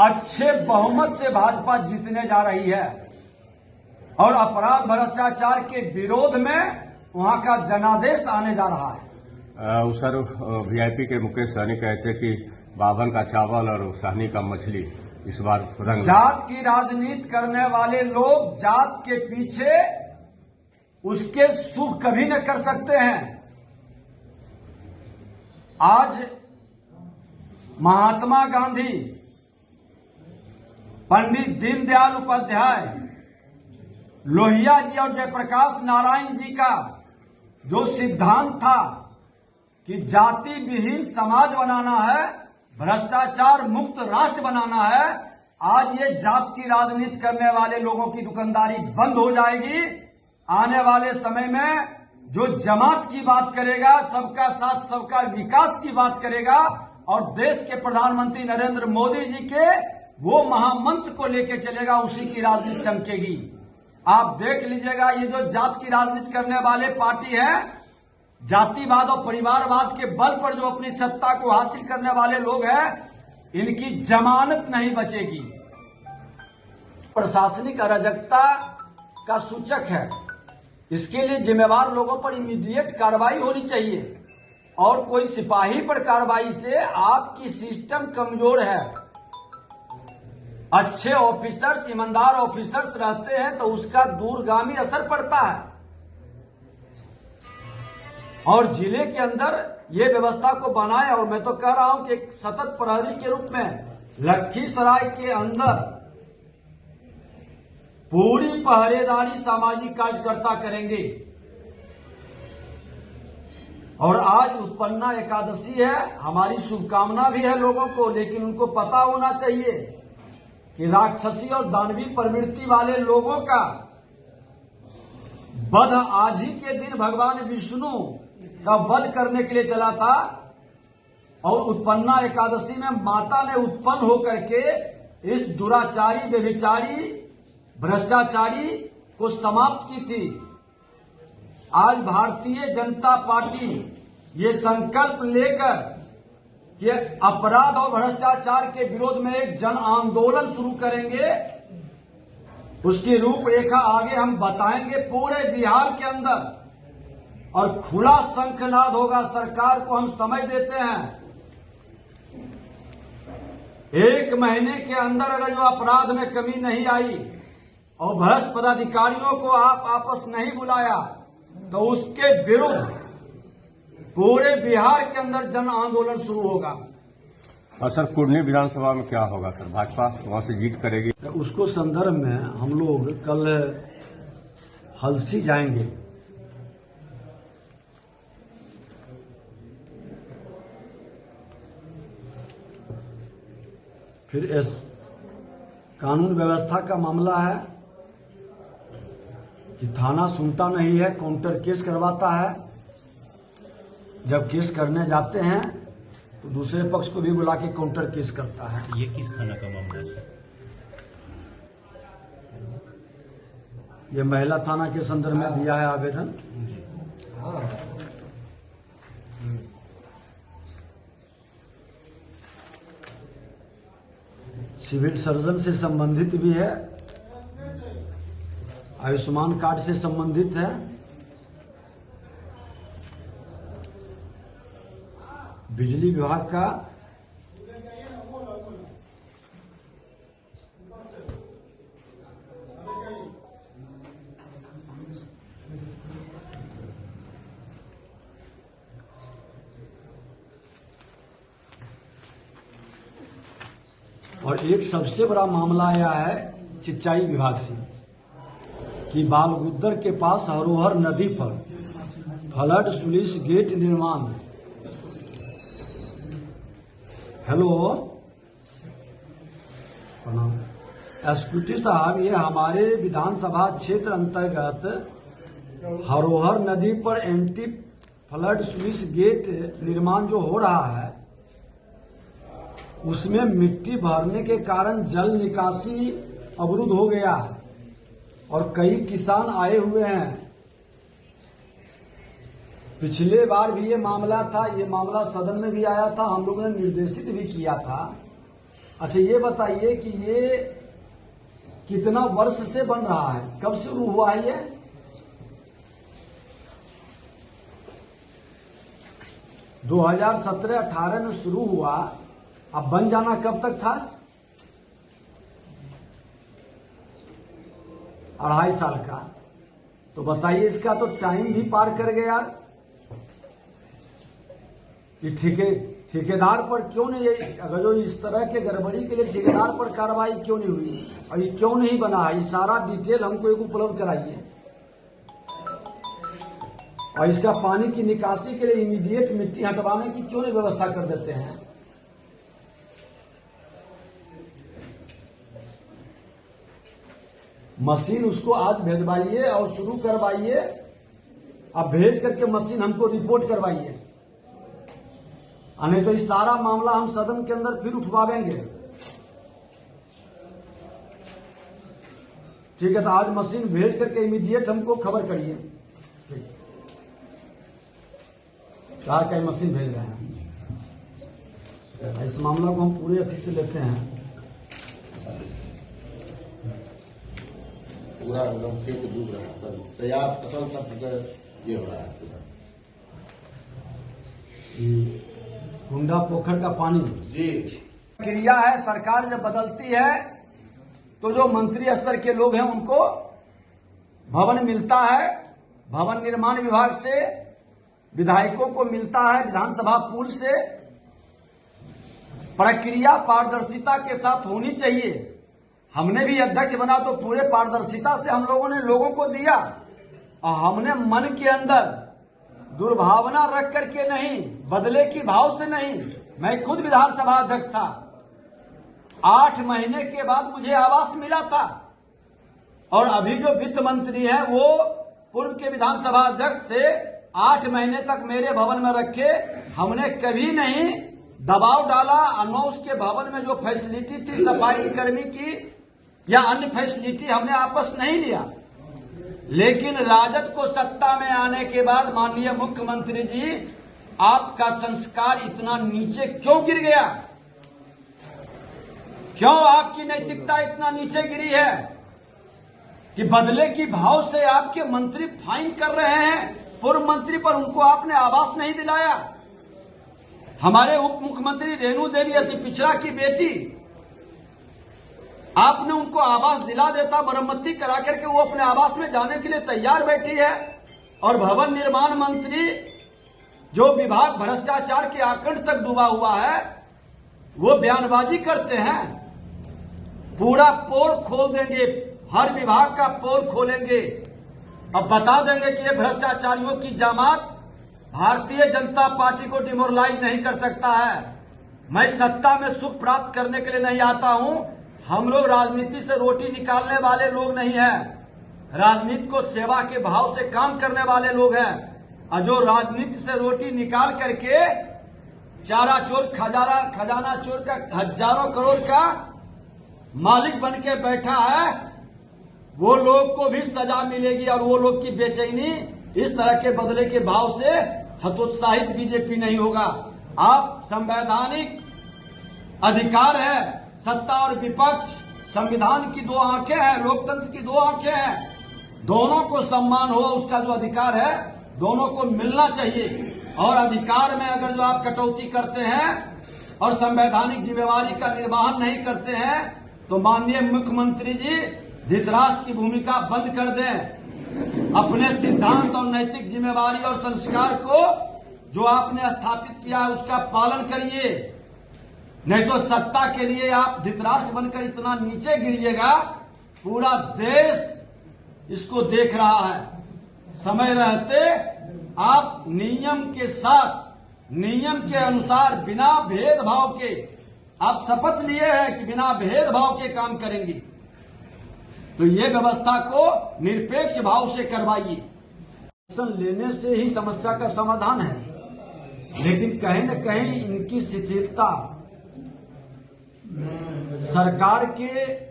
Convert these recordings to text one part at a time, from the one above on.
अच्छे बहुमत से भाजपा जीतने जा रही है और अपराध भ्रष्टाचार के विरोध में वहां का जनादेश आने जा रहा है। सर वीआईपी के मुकेश सहनी कहते कि बावन का चावल और सहनी का मछली इस बार रंग जात की राजनीति करने वाले लोग जात के पीछे उसके शुभ कभी न कर सकते हैं। आज महात्मा गांधी, पंडित दीनदयाल उपाध्याय, लोहिया जी और जयप्रकाश नारायण जी का जो सिद्धांत था कि जाति विहीन समाज बनाना है, भ्रष्टाचार मुक्त राष्ट्र बनाना है, आज ये जात की राजनीति करने वाले लोगों की दुकानदारी बंद हो जाएगी। आने वाले समय में जो जमात की बात करेगा, सबका साथ सबका विकास की बात करेगा और देश के प्रधानमंत्री नरेंद्र मोदी जी के वो महामंत्र को लेकर चलेगा, उसी की राजनीति चमकेगी। आप देख लीजिएगा, ये जो जात की राजनीति करने वाले पार्टी है, जातिवाद और परिवारवाद के बल पर जो अपनी सत्ता को हासिल करने वाले लोग हैं, इनकी जमानत नहीं बचेगी। प्रशासनिक अराजकता का सूचक है। इसके लिए जिम्मेवार लोगों पर इमीडिएट कार्रवाई होनी चाहिए और कोई सिपाही पर कार्रवाई से आपकी सिस्टम कमजोर है। अच्छे ऑफिसर्स, ईमानदार ऑफिसर्स रहते हैं तो उसका दूरगामी असर पड़ता है। और जिले के अंदर ये व्यवस्था को बनाए, और मैं तो कह रहा हूं कि एक सतत प्रहरी के रूप में लखीसराय के अंदर पूरी पहरेदारी सामाजिक कार्यकर्ता करेंगे। और आज उत्पन्ना एकादशी है, हमारी शुभकामना भी है लोगों को, लेकिन उनको पता होना चाहिए कि राक्षसी और दानवी प्रवृत्ति वाले लोगों का वध आज ही के दिन भगवान विष्णु का वध करने के लिए चला था। और उत्पन्ना एकादशी में माता ने उत्पन्न होकर के इस दुराचारी, व्यभिचारी, भ्रष्टाचारी को समाप्त की थी। आज भारतीय जनता पार्टी ये संकल्प लेकर कि अपराध और भ्रष्टाचार के विरोध में एक जन आंदोलन शुरू करेंगे, उसकी रूपरेखा आगे हम बताएंगे पूरे बिहार के अंदर, और खुला शंखनाद होगा। सरकार को हम समय देते हैं, 1 महीने के अंदर अगर जो अपराध में कमी नहीं आई और भ्रष्ट पदाधिकारियों को आप आपस नहीं बुलाया तो उसके विरुद्ध पूरे बिहार के अंदर जन आंदोलन शुरू होगा। और सर कुर्नी विधानसभा में क्या होगा सर? भाजपा वहां से जीत करेगी? उसको संदर्भ में हम लोग कल हलसी जाएंगे। फिर इस कानून व्यवस्था का मामला है कि थाना सुनता नहीं है, काउंटर केस करवाता है। जब केस करने जाते हैं तो दूसरे पक्ष को भी बुला के काउंटर केस करता है। ये किस थाना का मामला है? ये महिला थाना के संदर्भ में दिया है आवेदन। सिविल सर्जन से संबंधित भी है, आयुष्मान कार्ड से संबंधित है, बिजली विभाग का, और एक सबसे बड़ा मामला आया है सिंचाई विभाग से कि बालगुद्दर के पास हरोहर नदी पर फ्लड स्लुइस गेट निर्माण। हेलो प्रणाम एसक्यूटी साहब, ये हमारे विधानसभा क्षेत्र अंतर्गत हरोहर नदी पर एंटी फ्लड स्लुइस गेट निर्माण जो हो रहा है, उसमें मिट्टी भरने के कारण जल निकासी अवरुद्ध हो गया है और कई किसान आए हुए हैं। पिछले बार भी ये मामला था, ये मामला सदन में भी आया था, हम लोगों ने निर्देशित भी किया था अच्छा ये बताइए कि ये कितना वर्ष से बन रहा है, कब शुरू हुआ है ये? दो 2017-18 में शुरू हुआ, अब बन जाना कब तक था? 2.5 साल का। तो बताइए, इसका तो टाइम भी पार कर गया। ये ठेकेदार पर क्यों नहीं, अगर जो इस तरह के गड़बड़ी के लिए ठेकेदार पर कार्रवाई क्यों नहीं हुई और ये क्यों नहीं बना है, ये सारा डिटेल हमको एक उपलब्ध कराइए। और इसका पानी की निकासी के लिए इमीडिएट मिट्टी हटवाने की क्यों नहीं व्यवस्था कर देते हैं? मशीन उसको आज भेजवाइए और शुरू करवाइए। अब भेज करके मशीन हमको रिपोर्ट करवाइए, नहीं तो इस सारा मामला हम सदन के अंदर फिर उठवाएंगे। ठीक है, तो आज मशीन भेज करके इमीडिएट हमको खबर करिए। ठीक, क्या मशीन भेज रहे हैं। इस मामला को हम पूरे अति से लेते हैं। पूरा एकदम खेत डूब रहा है, सब तैयार फसल सब ये हो रहा है पूरा। गुंडा पोखर का पानी जी क्रिया है। सरकार जब बदलती है तो जो मंत्री स्तर के लोग हैं उनको भवन मिलता है, भवन निर्माण विभाग से विधायकों को मिलता है, विधानसभा पूल से। प्रक्रिया पारदर्शिता के साथ होनी चाहिए। हमने भी अध्यक्ष बना तो पूरे पारदर्शिता से हम लोगों ने लोगों को दिया, और हमने मन के अंदर दुर्भावना रख करके नहीं, बदले की भाव से नहीं। मैं खुद विधानसभा अध्यक्ष था, 8 महीने के बाद मुझे आवास मिला था, और अभी जो वित्त मंत्री हैं वो पूर्व के विधानसभा अध्यक्ष थे। 8 महीने तक मेरे भवन में रखे, हमने कभी नहीं दबाव डाला। और उसके भवन में जो फैसिलिटी थी सफाई कर्मी की या अन्य फैसिलिटी हमने आपस नहीं लिया। लेकिन राजद को सत्ता में आने के बाद माननीय मुख्यमंत्री जी, आपका संस्कार इतना नीचे क्यों गिर गया? क्यों आपकी नैतिकता इतना नीचे गिरी है कि बदले की भाव से आपके मंत्री फाइन कर रहे हैं पूर्व मंत्री पर, उनको आपने आवास नहीं दिलाया। हमारे उप मुख्यमंत्री रेणु देवी अति पिछड़ा की बेटी, आपने उनको आवास दिला देता, मरम्मती करा करके वो अपने आवास में जाने के लिए तैयार बैठी है। और भवन निर्माण मंत्री जो विभाग भ्रष्टाचार के आकंठ तक डूबा हुआ है, वो बयानबाजी करते हैं। पूरा पोल खोल देंगे, हर विभाग का पोल खोलेंगे, अब बता देंगे कि ये भ्रष्टाचारियों की जमात भारतीय जनता पार्टी को डिमोरलाइज नहीं कर सकता है। मैं सत्ता में सुख प्राप्त करने के लिए नहीं आता हूं। हम लोग राजनीति से रोटी निकालने वाले लोग नहीं हैं, राजनीति को सेवा के भाव से काम करने वाले लोग हैं। और जो राजनीति से रोटी निकाल करके चारा चोर खजाना चोर का हजारों करोड़ का मालिक बन के बैठा है, वो लोग को भी सजा मिलेगी। और वो लोग की बेचैनी इस तरह के बदले के भाव से हतोत्साहित बीजेपी नहीं होगा। आप संवैधानिक अधिकार है, सत्ता और विपक्ष, संविधान की 2 आंखें हैं, लोकतंत्र की 2 आंखें हैं, दोनों को सम्मान हो, उसका जो अधिकार है दोनों को मिलना चाहिए। और अधिकार में अगर जो आप कटौती करते हैं और संवैधानिक जिम्मेवारी का निर्वहन नहीं करते हैं, तो माननीय मुख्यमंत्री जी धृतराष्ट्र की भूमिका बंद कर दें। अपने सिद्धांत और नैतिक जिम्मेवारी और संस्कार को जो आपने स्थापित किया है उसका पालन करिए, नहीं तो सत्ता के लिए आप धृतराष्ट्र बनकर इतना नीचे गिरिएगा। पूरा देश इसको देख रहा है। समय रहते आप नियम के साथ, नियम के अनुसार, बिना भेदभाव के, आप शपथ लिए हैं कि बिना भेदभाव के काम करेंगे, तो ये व्यवस्था को निरपेक्ष भाव से करवाइए। एक्शन लेने से ही समस्या का समाधान है, लेकिन कहीं न कहीं इनकी शिथिलता, सरकार के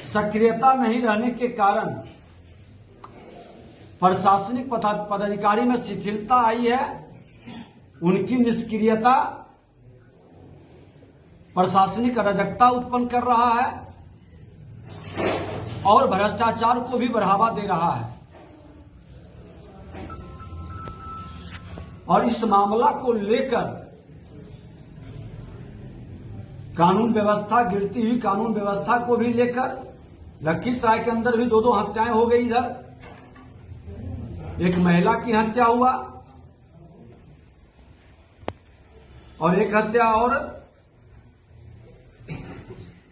सक्रियता नहीं रहने के कारण प्रशासनिक पदाधिकारी में शिथिलता आई है। उनकी निष्क्रियता प्रशासनिक अराजकता उत्पन्न कर रहा है और भ्रष्टाचार को भी बढ़ावा दे रहा है। और इस मामला को लेकर कानून व्यवस्था, गिरती हुई कानून व्यवस्था को भी लेकर लखीसराय के अंदर भी 2 हत्याएं हो गई। इधर एक महिला की हत्या हुआ और एक हत्या और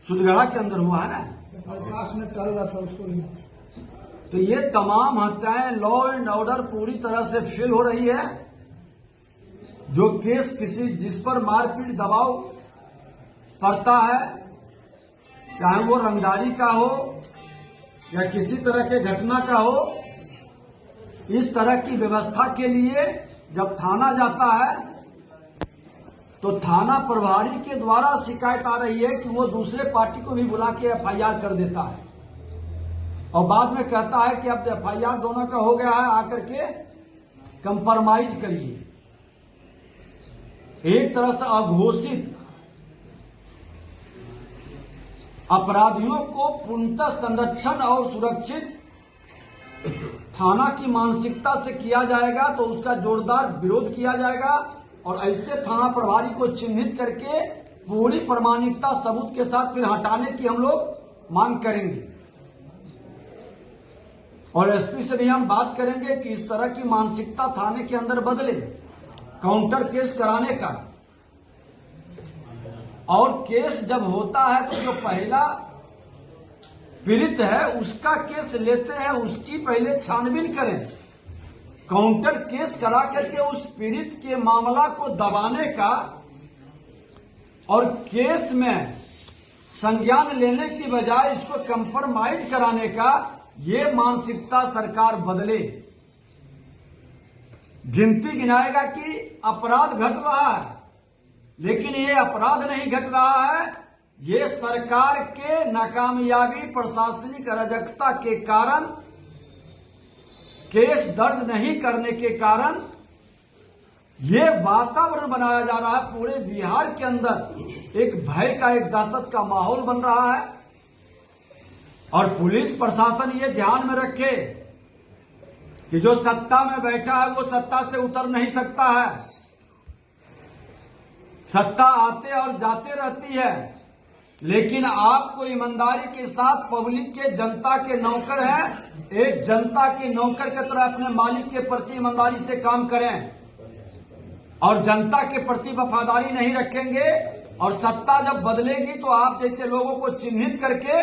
सुजगढ़ा के अंदर हुआ है ना, क्लास में टल रहा था उसको भी। तो ये तमाम हत्याएं लॉ एंड ऑर्डर पूरी तरह से फेल हो रही है। जो केस किसी जिस पर मारपीट दबाव पड़ता है, चाहे वो रंगदारी का हो या किसी तरह के घटना का हो, इस तरह की व्यवस्था के लिए जब थाना जाता है तो थाना प्रभारी के द्वारा शिकायत आ रही है कि वो दूसरे पार्टी को भी बुला के एफआईआर कर देता है और बाद में कहता है कि अब एफआईआर दोनों का हो गया है, आकर के कंप्रोमाइज करिए। एक तरह से अघोषित अपराधियों को पूर्णतः संरक्षण और सुरक्षित थाना की मानसिकता से किया जाएगा तो उसका जोरदार विरोध किया जाएगा और ऐसे थाना प्रभारी को चिन्हित करके पूरी प्रामाणिकता सबूत के साथ फिर हटाने की हम लोग मांग करेंगे। और एसपी से भी हम बात करेंगे कि इस तरह की मानसिकता थाने के अंदर बदले, काउंटर केस कराने का। और केस जब होता है तो जो पहला पीड़ित है उसका केस लेते हैं, उसकी पहले छानबीन करें। काउंटर केस करा करके उस पीड़ित के मामला को दबाने का और केस में संज्ञान लेने की बजाय इसको कंप्रोमाइज कराने का, ये मानसिकता सरकार बदले। गिनती गिनाएगा कि अपराध घट रहा है, लेकिन ये अपराध नहीं घट रहा है, ये सरकार के नाकामयाबी, प्रशासनिक अराजकता के कारण, केस दर्ज नहीं करने के कारण ये वातावरण बनाया जा रहा है। पूरे बिहार के अंदर एक भय का, एक दहशत का माहौल बन रहा है। और पुलिस प्रशासन ये ध्यान में रखे कि जो सत्ता में बैठा है वो सत्ता से उतर नहीं सकता है। सत्ता आते और जाते रहती है, लेकिन आपको ईमानदारी के साथ पब्लिक के, जनता के नौकर हैं, एक जनता के नौकर की तरह अपने मालिक के प्रति ईमानदारी से काम करें और जनता के प्रति वफादारी नहीं रखेंगे। और सत्ता जब बदलेगी तो आप जैसे लोगों को चिन्हित करके